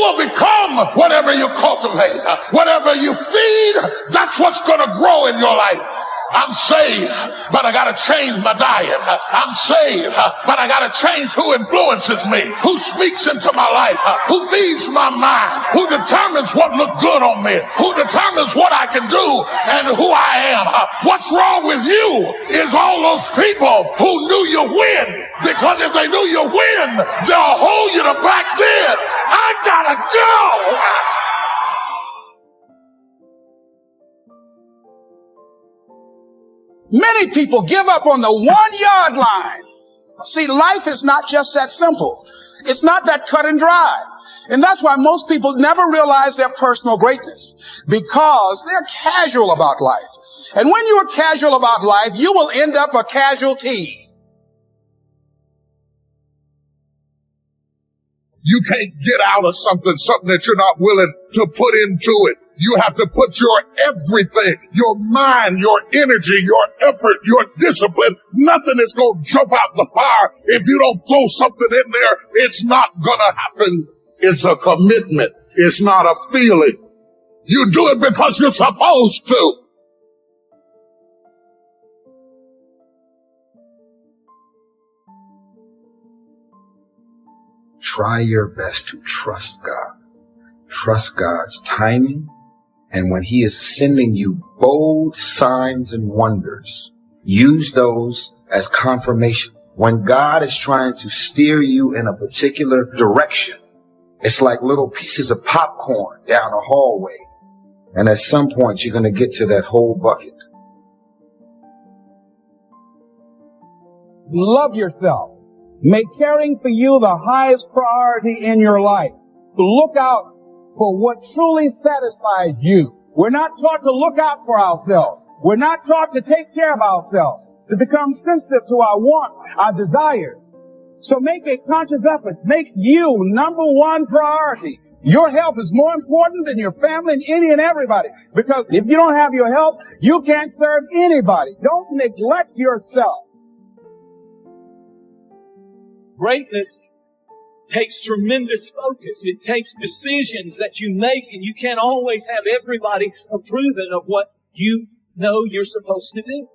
will become whatever you cultivate. Whatever you feed, that's what's going to grow in your life. I'm saved, but I got to change my diet. I'm saved, but I got to change who influences me, who speaks into my life, who feeds my mind, who determines what looks good on me, who determines what I can do and who I am. What's wrong with you is all those people who knew you win, because if they knew you win, they'll hold you to back then. I gotta go. Many people give up on the 1-yard line. See, life is not just that simple. It's not that cut and dry. And that's why most people never realize their personal greatness, because they're casual about life. And when you're casual about life, you will end up a casualty. You can't get out of something that you're not willing to put into it. You have to put your everything, your mind, your energy, your effort, your discipline. Nothing is going to jump out the fire if you don't throw something in there. It's not going to happen. It's a commitment. It's not a feeling. You do it because you're supposed to. Try your best to trust God. Trust God's timing. And when he is sending you bold signs and wonders, use those as confirmation. When God is trying to steer you in a particular direction, it's like little pieces of popcorn down a hallway. And at some point, you're going to get to that whole bucket. Love yourself. Make caring for you the highest priority in your life. Look out for what truly satisfies you. We're not taught to look out for ourselves. We're not taught to take care of ourselves, to become sensitive to our wants, our desires. So make a conscious effort. Make you number one priority. Your health is more important than your family and any and everybody. Because if you don't have your health, you can't serve anybody. Don't neglect yourself. Greatness takes tremendous focus. It takes decisions that you make, and you can't always have everybody approving of what you know you're supposed to do.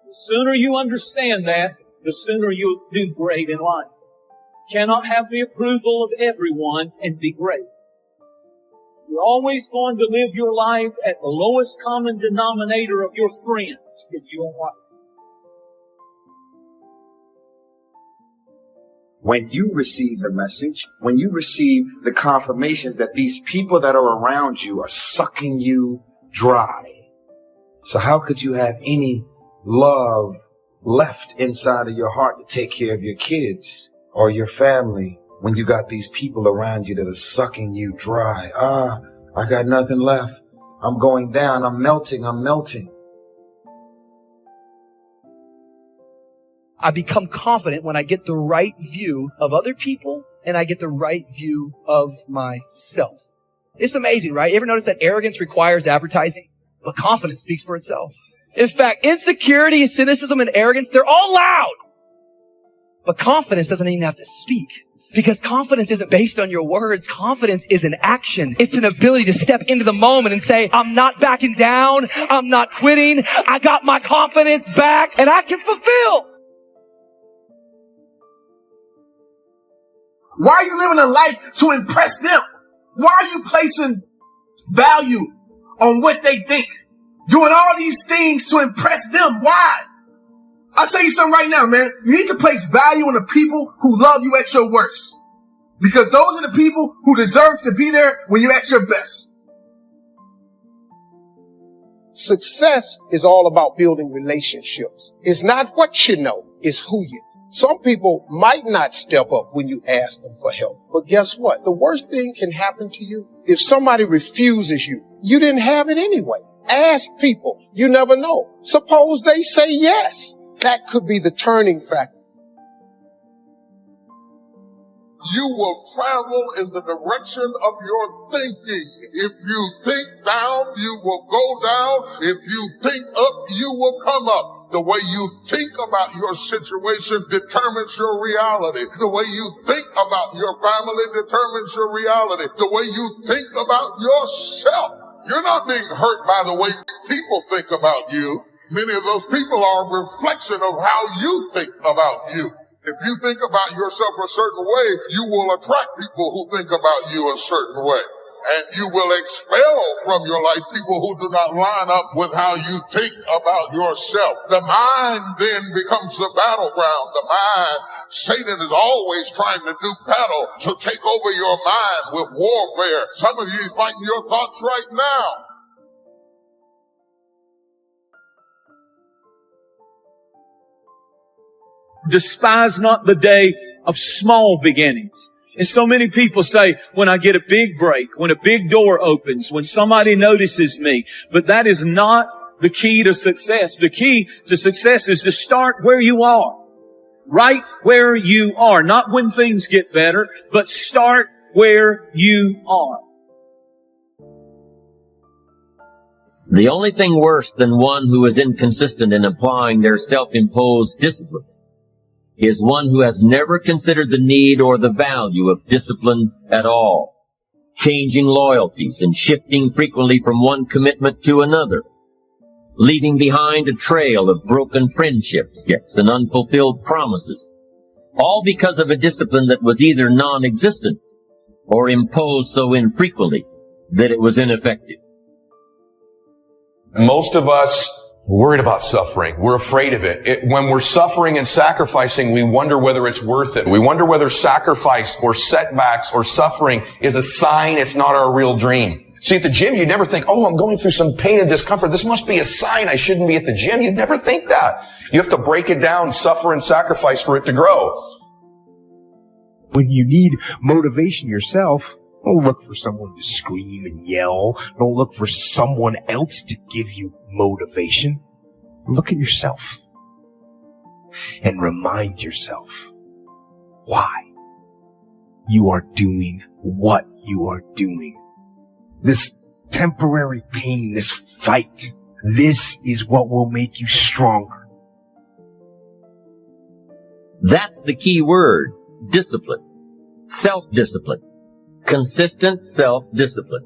The sooner you understand that, the sooner you'll do great in life. Cannot have the approval of everyone and be great. You're always going to live your life at the lowest common denominator of your friends if you don't watch it. When you receive the message, when you receive the confirmations that these people that are around you are sucking you dry. So how could you have any love left inside of your heart to take care of your kids or your family when you got these people around you that are sucking you dry? I got nothing left. I'm going down. I'm melting. I become confident when I get the right view of other people and I get the right view of myself. It's amazing, right? You ever notice that arrogance requires advertising, but confidence speaks for itself? In fact, insecurity, cynicism, and arrogance, they're all loud. But confidence doesn't even have to speak, because confidence isn't based on your words. Confidence is an action. It's an ability to step into the moment and say, I'm not backing down. I'm not quitting. I got my confidence back and I can fulfill. Why are you living a life to impress them? Why are you placing value on what they think? Doing all these things to impress them. Why? I'll tell you something right now, man. You need to place value on the people who love you at your worst. Because those are the people who deserve to be there when you're at your best. Success is all about building relationships. It's not what you know, it's who you know. Some people might not step up when you ask them for help. But guess what? The worst thing can happen to you if somebody refuses you. You didn't have it anyway. Ask people. You never know. Suppose they say yes. That could be the turning factor. You will travel in the direction of your thinking. If you think down, you will go down. If you think up, you will come up. The way you think about your situation determines your reality. The way you think about your family determines your reality. The way you think about yourself. You're not being hurt by the way people think about you. Many of those people are a reflection of how you think about you. If you think about yourself a certain way, you will attract people who think about you a certain way. And you will expel from your life people who do not line up with how you think about yourself. The mind then becomes the battleground. The mind, Satan is always trying to do battle to take over your mind with warfare. Some of you are fighting your thoughts right now. Despise not the day of small beginnings. And so many people say, when I get a big break, when a big door opens, when somebody notices me. But that is not the key to success. The key to success is to start where you are. Right where you are. Not when things get better, but start where you are. The only thing worse than one who is inconsistent in applying their self-imposed disciplines is one who has never considered the need or the value of discipline at all, changing loyalties and shifting frequently from one commitment to another, leaving behind a trail of broken friendships and unfulfilled promises, all because of a discipline that was either non-existent or imposed so infrequently that it was ineffective. Most of us worried about suffering. We're afraid of it. When we're suffering and sacrificing, we wonder whether it's worth it. We wonder whether sacrifice or setbacks or suffering is a sign it's not our real dream. See, at the gym, you never think, oh, I'm going through some pain and discomfort. This must be a sign I shouldn't be at the gym. You'd never think that. You have to break it down, suffer and sacrifice for it to grow. When you need motivation yourself, don't look for someone to scream and yell. Don't look for someone else to give you motivation. Look at yourself and remind yourself why you are doing what you are doing. This temporary pain, this fight, this is what will make you stronger. That's the key word, discipline, self-discipline. Consistent self-discipline.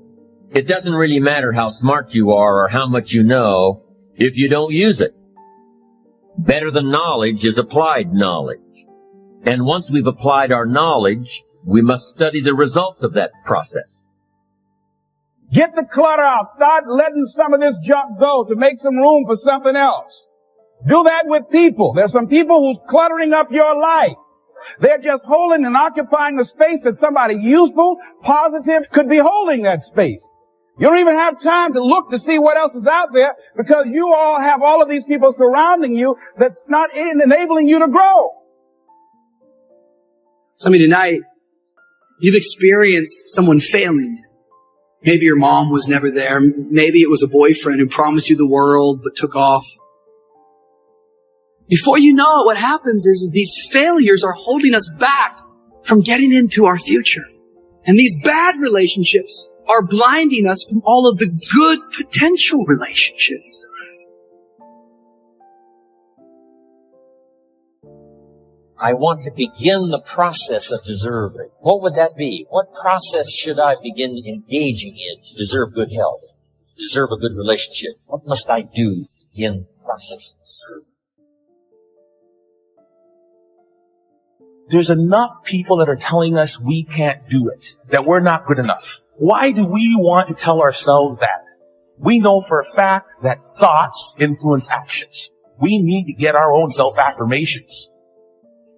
It doesn't really matter how smart you are or how much you know if you don't use it. Better than knowledge is applied knowledge. And once we've applied our knowledge, we must study the results of that process. Get the clutter out. Start letting some of this junk go to make some room for something else. Do that with people. There's some people who's cluttering up your life. They're just holding and occupying the space that somebody useful, positive could be holding that space. You don't even have time to look to see what else is out there because you all have all of these people surrounding you that's not enabling you to grow. Some of you tonight, you've experienced someone failing you. Maybe your mom was never there. Maybe it was a boyfriend who promised you the world but took off. Before you know it, what happens is these failures are holding us back from getting into our future. And these bad relationships are blinding us from all of the good potential relationships. I want to begin the process of deserving. What would that be? What process should I begin engaging in to deserve good health, to deserve a good relationship? What must I do to begin the process of deserving? There's enough people that are telling us we can't do it, that we're not good enough. Why do we want to tell ourselves that? We know for a fact that thoughts influence actions. We need to get our own self-affirmations.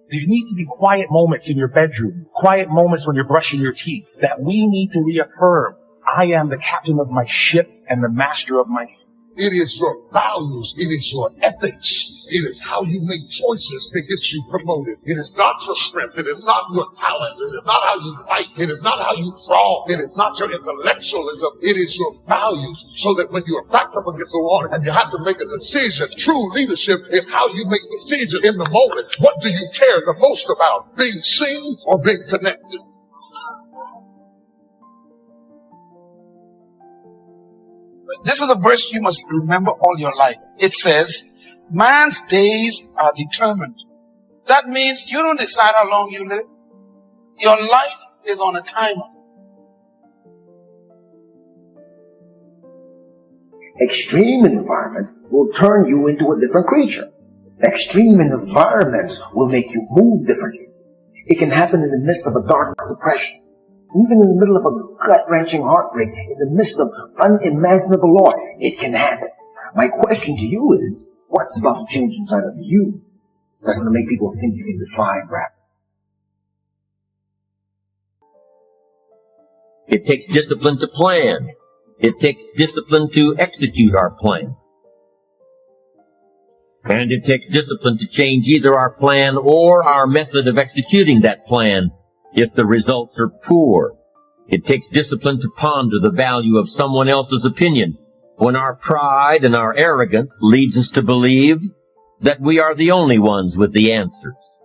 There need to be quiet moments in your bedroom, quiet moments when you're brushing your teeth, that we need to reaffirm, I am the captain of my ship and the master of my fate. It is your values. It is your ethics. It is how you make choices that gets you promoted. It is not your strength. It is not your talent. It is not how you fight. It is not how you draw. It is not your intellectualism. It is your values. So that when you are backed up against the wall and you have to make a decision, true leadership is how you make decisions in the moment. What do you care the most about? Being seen or being connected? This is a verse you must remember all your life. It says, Man's days are determined. That means you don't decide how long you live. Your life is on a timer. Extreme environments will turn you into a different creature. Extreme environments will make you move differently. It can happen in the midst of a dark depression, even in the middle of a gut-wrenching heartbreak, in the midst of unimaginable loss. It can happen. My question to you is, what's about to change inside of you that's going to make people think you can defy gravity? It takes discipline to plan. It takes discipline to execute our plan. And it takes discipline to change either our plan or our method of executing that plan if the results are poor. It takes discipline to ponder the value of someone else's opinion when our pride and our arrogance leads us to believe that we are the only ones with the answers.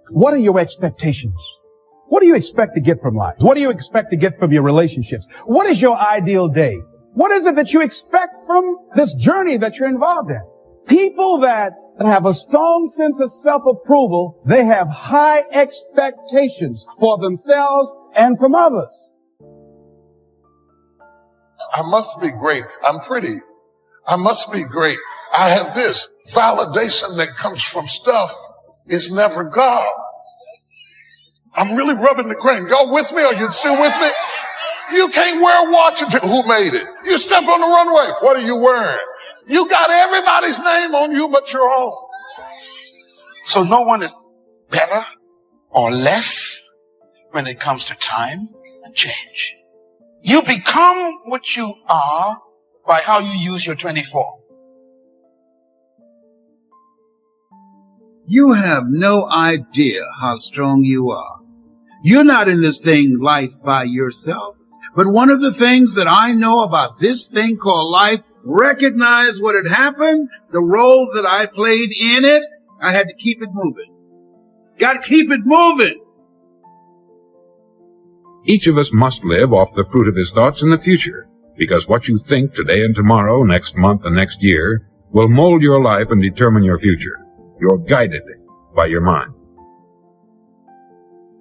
What are your expectations? What do you expect to get from life? What do you expect to get from your relationships? What is your ideal day? What is it that you expect from this journey that you're involved in? People that have a strong sense of self-approval, they have high expectations for themselves and from others. I must be great. I'm pretty. I must be great. I have this. Validation that comes from stuff is never God. I'm really rubbing the grain. Y'all with me? Are you still with me? You can't wear a watch until who made it? You step on the runway. What are you wearing? You got everybody's name on you but your own. So no one is better or less when it comes to time and change. You become what you are by how you use your 24. You have no idea how strong you are. You're not in this thing, life, by yourself. But one of the things that I know about this thing called life, recognize what had happened, the role that I played in it, I had to keep it moving. Got to keep it moving. Each of us must live off the fruit of his thoughts in the future, because what you think today and tomorrow, next month and next year, will mold your life and determine your future. You're guided by your mind.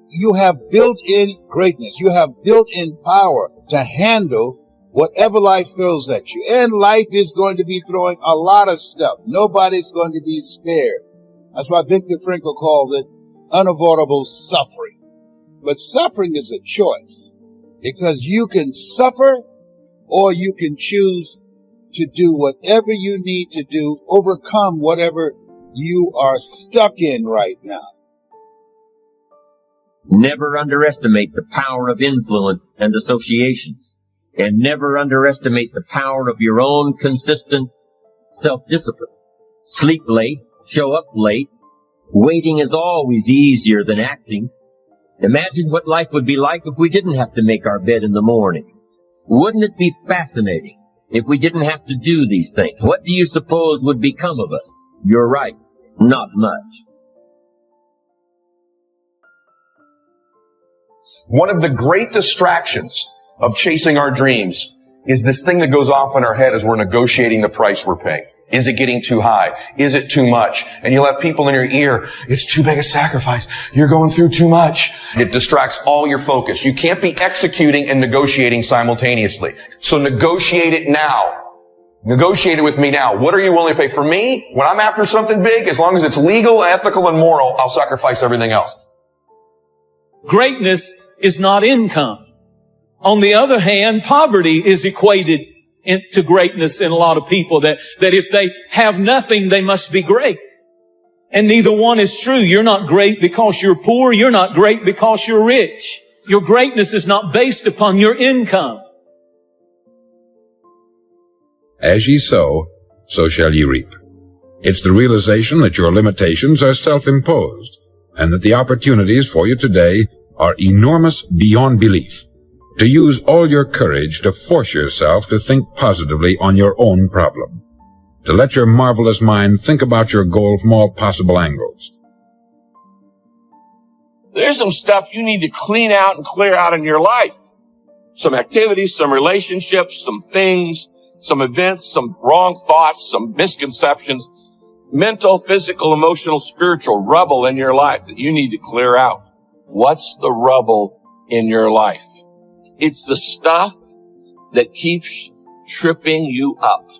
You have built-in greatness. You have built-in power to handle whatever life throws at you. And life is going to be throwing a lot of stuff. Nobody's going to be spared. That's why Viktor Frankl called it unavoidable suffering. But suffering is a choice, because you can suffer or you can choose to do whatever you need to do, overcome whatever you are stuck in right now. Never underestimate the power of influence and associations, and never underestimate the power of your own consistent self-discipline. Sleep late, show up late. Waiting is always easier than acting. Imagine what life would be like if we didn't have to make our bed in the morning. Wouldn't it be fascinating if we didn't have to do these things? What do you suppose would become of us? You're right, not much. One of the great distractions of chasing our dreams is this thing that goes off in our head as we're negotiating the price we're paying. Is it getting too high? Is it too much? And you'll have people in your ear, it's too big a sacrifice. You're going through too much. It distracts all your focus. You can't be executing and negotiating simultaneously. So negotiate it now. Negotiate it with me now. What are you willing to pay? For me, when I'm after something big, as long as it's legal, ethical, and moral, I'll sacrifice everything else. Greatness is not income. On the other hand, poverty is equated to greatness in a lot of people, that if they have nothing, they must be great. And neither one is true. You're not great because you're poor. You're not great because you're rich. Your greatness is not based upon your income. As ye sow, so shall ye reap. It's the realization that your limitations are self-imposed, and that the opportunities for you today are enormous beyond belief. To use all your courage to force yourself to think positively on your own problem. To let your marvelous mind think about your goal from all possible angles. There's some stuff you need to clean out and clear out in your life. Some activities, some relationships, some things some events, some wrong thoughts, some misconceptions, mental, physical, emotional, spiritual rubble in your life that you need to clear out. What's the rubble in your life? It's the stuff that keeps tripping you up.